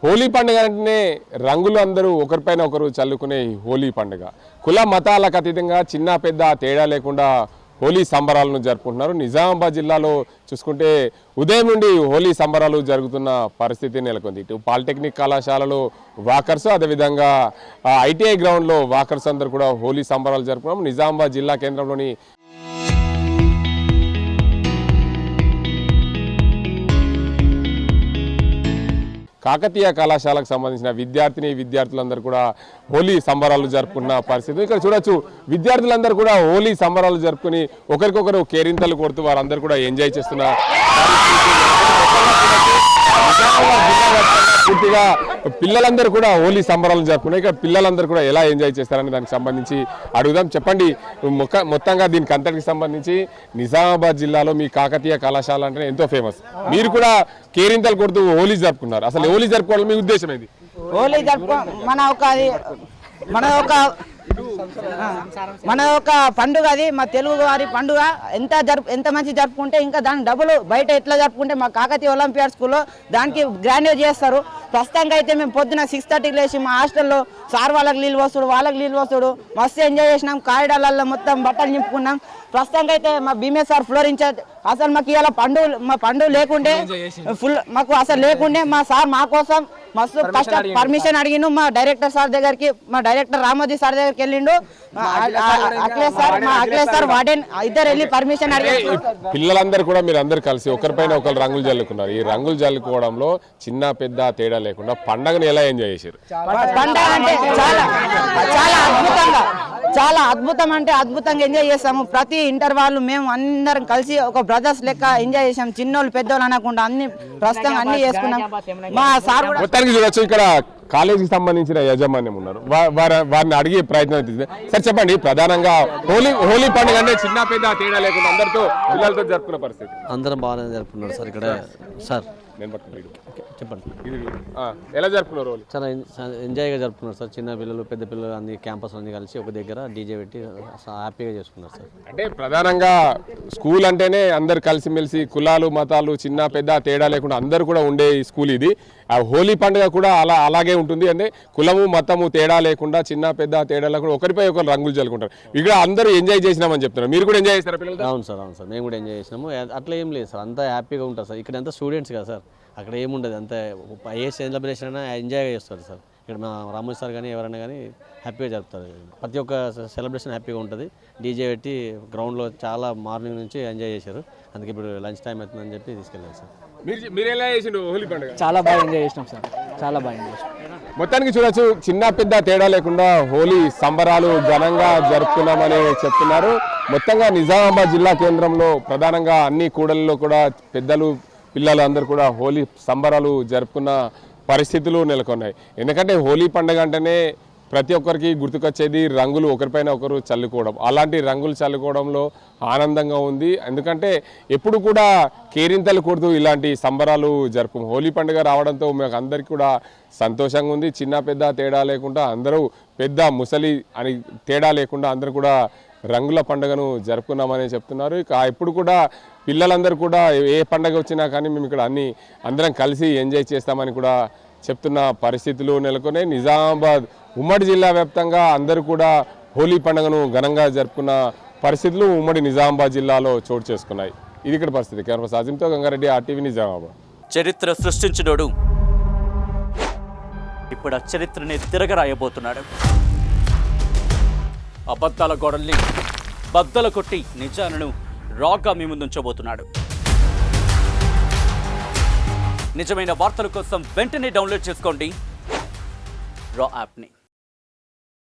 హోలీ పండుగ అంటేనే రంగులు అందరూ ఒకరిపైన ఒకరు చల్లుకునే హోలీ పండుగ. కుల మతాలకు అతీతంగా చిన్న పెద్ద తేడా లేకుండా హోలీ సంబరాలను జరుపుకుంటున్నారు. నిజామాబాద్ జిల్లాలో చూసుకుంటే ఉదయం నుండి హోలీ సంబరాలు జరుగుతున్న పరిస్థితి నెలకొంది. ఇటు పాలిటెక్నిక్ కళాశాలలో వాకర్స్, అదేవిధంగా ఐటీఐ గ్రౌండ్లో వాకర్స్ అందరూ కూడా హోలీ సంబరాలు జరుపుకున్నాం. నిజామాబాద్ జిల్లా కేంద్రంలోని కాకతీయ కళాశాలకు సంబంధించిన విద్యార్థులందరూ కూడా హోలీ సంబరాలు జరుపుకున్న పరిస్థితి ఇక్కడ చూడొచ్చు. విద్యార్థులందరూ కూడా హోలీ సంబరాలు జరుపుకుని ఒకరికొకరు కేరింతలు కొడుతూ వారందరూ కూడా ఎంజాయ్ చేస్తున్న పూర్తిగా పిల్లలందరూ కూడా హోలీ సంబరాలు జరుపుకున్నారు. ఇక్కడ పిల్లలందరూ కూడా ఎలా ఎంజాయ్ చేస్తారని దానికి సంబంధించి అడుగుదాం. చెప్పండి, మొత్తంగా దీనికి అంతటికి సంబంధించి నిజామాబాద్ జిల్లాలో మీ కాకతీయ కళాశాల అంటే ఎంతో ఫేమస్. మీరు కూడా కేరింతలు కొడుతూ హోలీ జరుపుకున్నారు. అసలు హోలీ జరుపుకోవడం మీ ఉద్దేశం ఏంది? హోలీ జరుపుకో మన ఒక పండుగ, అది మా తెలుగు వారి పండుగ. ఎంత మంచి జరుపుకుంటే ఇంకా దాని డబ్బులు బయట ఎట్లా జరుపుకుంటే మా కాకతీయ ఒలింపియాడ్ స్కూల్లో దానికి గ్రాండ్గా చేస్తారు. ప్రస్తుతానికి అయితే మేము పొద్దున 6:30కి లేచి మా హాస్టల్లో సార్ వాళ్ళకి నీళ్ళు వస్తుడు, వాళ్ళకి నీళ్ళు వస్తుడు, మస్తు ఎంజాయ్ చేసినాం. కారిడార్లలో మొత్తం బట్టలు నింపుకున్నాం. ప్రస్తుతానికి అయితే మా భీమే సార్ ఫ్లోర్ ఇన్ఛార్జ్. అసలు మాకు ఇలా పండుగ లేకుండే మాకు అసలు లేకుండే మా సార్ మా కోసం మస్తు కష్ట పర్మిషన్ అడిగిండు. మా డైరెక్టర్ సార్ దగ్గరికి, మా డైరెక్టర్ రామోజీ సార్ దగ్గరికి వెళ్ళిండు. అఖిలేష్ సార్ వార్డెన్ ఇద్దరు వెళ్ళి పర్మిషన్ అడిగారు. పిల్లలందరూ కూడా మీరు అందరు కలిసి ఒకరిపైన ఒకరు రంగులు జల్లుకున్నారు. ఈ రంగులు జల్లుకోవడంలో చిన్న పెద్ద తేడా లేకుండా పండగను ఎలా ఎంజాయ్ చేశారు? పండగ అంటే చాలా అద్భుతం అంటే అద్భుతంగా ఎంజాయ్ చేస్తాము. ప్రతి ఇంటర్ వాళ్ళు మేము అందరం కలిసి ఒక బ్రదర్స్ లెక్క ఎంజాయ్ చేసాం. చిన్నోళ్ళు పెద్దోళ్ళు అనకుండా అన్ని ప్రస్తుతం అన్ని చేసుకున్నాం. మా సార్ మొత్తానికి చూడొచ్చు, ఇక్కడ కాలేజీకి సంబంధించిన యాజమాన్యం ఉన్నారు. వారిని అడిగే ప్రయత్నం అవుతుంది. సార్ చెప్పండి, ప్రధానంగా హోలీ పండుగ అంటే చిన్న పెద్ద తేడా లేకుండా అందరితో పిల్లలతో జరుపుకున్న పరిస్థితి. అందరం బాగానే జరుపుకున్నారు సార్. ఇక్కడ సార్ చెప్పండి, ఎలా జరుపుకున్నారు? చాలా ఎంజాయ్గా జరుపుకున్నారు సార్. చిన్న పిల్లలు పెద్ద పిల్లలు అన్ని క్యాంపస్ అన్ని కలిసి ఒక దగ్గర డీజే పెట్టి హ్యాపీగా చేసుకున్నారు సార్. అంటే ప్రధానంగా స్కూల్ అంటేనే అందరు కలిసిమెలిసి కులాలు మతాలు చిన్న పెద్ద తేడా లేకుండా అందరూ కూడా ఉండే స్కూల్ ఇది. ఆ హోలీ పండుగ కూడా అలాగే ఉంటుంది. అంటే కులము మతము తేడా లేకుండా చిన్న పెద్ద తేడా లేకుండా ఒకరిపై ఒకరు రంగులు చల్లుకుంటారు. ఇక్కడ అందరూ ఎంజాయ్ చేసినామని చెప్తున్నారు. మీరు కూడా ఎంజాయ్ చేస్తారా పిల్లలు? అవును సార్, అవును సార్, మేము కూడా ఎంజాయ్ చేసినాము. అట్లా ఏం లేదు సార్, అంతా హ్యాపీగా ఉంటారు సార్. ఇక్కడ అంతా స్టూడెంట్స్ కదా సార్, అక్కడ ఏముండదు. అంతా ఏ సెలబ్రేషన్ అయినా ఎంజాయ్గా చేస్తారు సార్. ఇక్కడ మా రామోజీ సార్ కానీ ఎవరైనా కానీ హ్యాపీగా జరుపుతారు. ప్రతి ఒక్క సెలబ్రేషన్ హ్యాపీగా ఉంటుంది. డీజే పెట్టి గ్రౌండ్లో చాలా మార్నింగ్ నుంచి ఎంజాయ్ చేశారు. అందుకే ఇప్పుడు లంచ్ టైం అవుతుందని చెప్పి తీసుకెళ్ళారు సార్. మీరు ఎలా చేసిండు హోలీ పండుగ? చాలా బాగా ఎంజాయ్ చేసినాం సార్, చాలా బాగా ఎంజాయ్ చేసినాం. మొత్తానికి చూడొచ్చు, చిన్న పెద్ద తేడా లేకుండా హోలీ సంబరాలు ఘనంగా జరుపుకున్నామని చెప్తున్నారు. మొత్తంగా నిజామాబాద్ జిల్లా కేంద్రంలో ప్రధానంగా అన్ని కూడళ్లలో కూడా పెద్దలు పిల్లలు అందరూ కూడా హోలీ సంబరాలు జరుపుకున్న పరిస్థితులు నెలకొన్నాయి. ఎందుకంటే హోలీ పండుగ అంటేనే ప్రతి ఒక్కరికి గుర్తుకొచ్చేది రంగులు ఒకరిపైన ఒకరు చల్లుకోవడం. అలాంటి రంగులు చల్లుకోవడంలో ఆనందంగా ఉంది. ఎందుకంటే ఎప్పుడు కూడా కేరింతలు కొడుతూ ఇలాంటి సంబరాలు జరుపు హోలీ పండుగ రావడంతో మాకు అందరికీ కూడా సంతోషంగా ఉంది. చిన్న పెద్ద తేడా లేకుండా అందరూ పెద్ద ముసలి అని తేడా లేకుండా అందరూ కూడా రంగుల పండుగను జరుపుకున్నామని చెప్తున్నారు. ఇక ఎప్పుడు కూడా పిల్లలందరూ కూడా ఏ పండుగ వచ్చినా కానీ మేము ఇక్కడ అందరం కలిసి ఎంజాయ్ చేస్తామని కూడా చెప్తున్న పరిస్థితులు నెలకొనే. నిజామాబాద్ ఉమ్మడి జిల్లా వ్యాప్తంగా అందరూ కూడా హోలీ పండుగను ఘనంగా జరుపుకున్న పరిస్థితులు ఉమ్మడి నిజామాబాద్ జిల్లాలో చోటు చేసుకున్నాయి. ఇది ఇక్కడ పరిస్థితి. కెమెరా సాజింతో గంగారెడ్డి, RTV నిజామాబాద్. చరిత్ర సృష్టించినోడు ఇప్పుడు ఆ చరిత్రని తిరగరాయబోతున్నాడు. అబద్ధాల గోడల్ని బద్దలు కొట్టి నిజాలను రాగా మీ ముందుంచబోతున్నాడు. నిజమైన వార్తల కోసం వెంటనే డౌన్లోడ్ చేసుకోండి రా యాప్ని.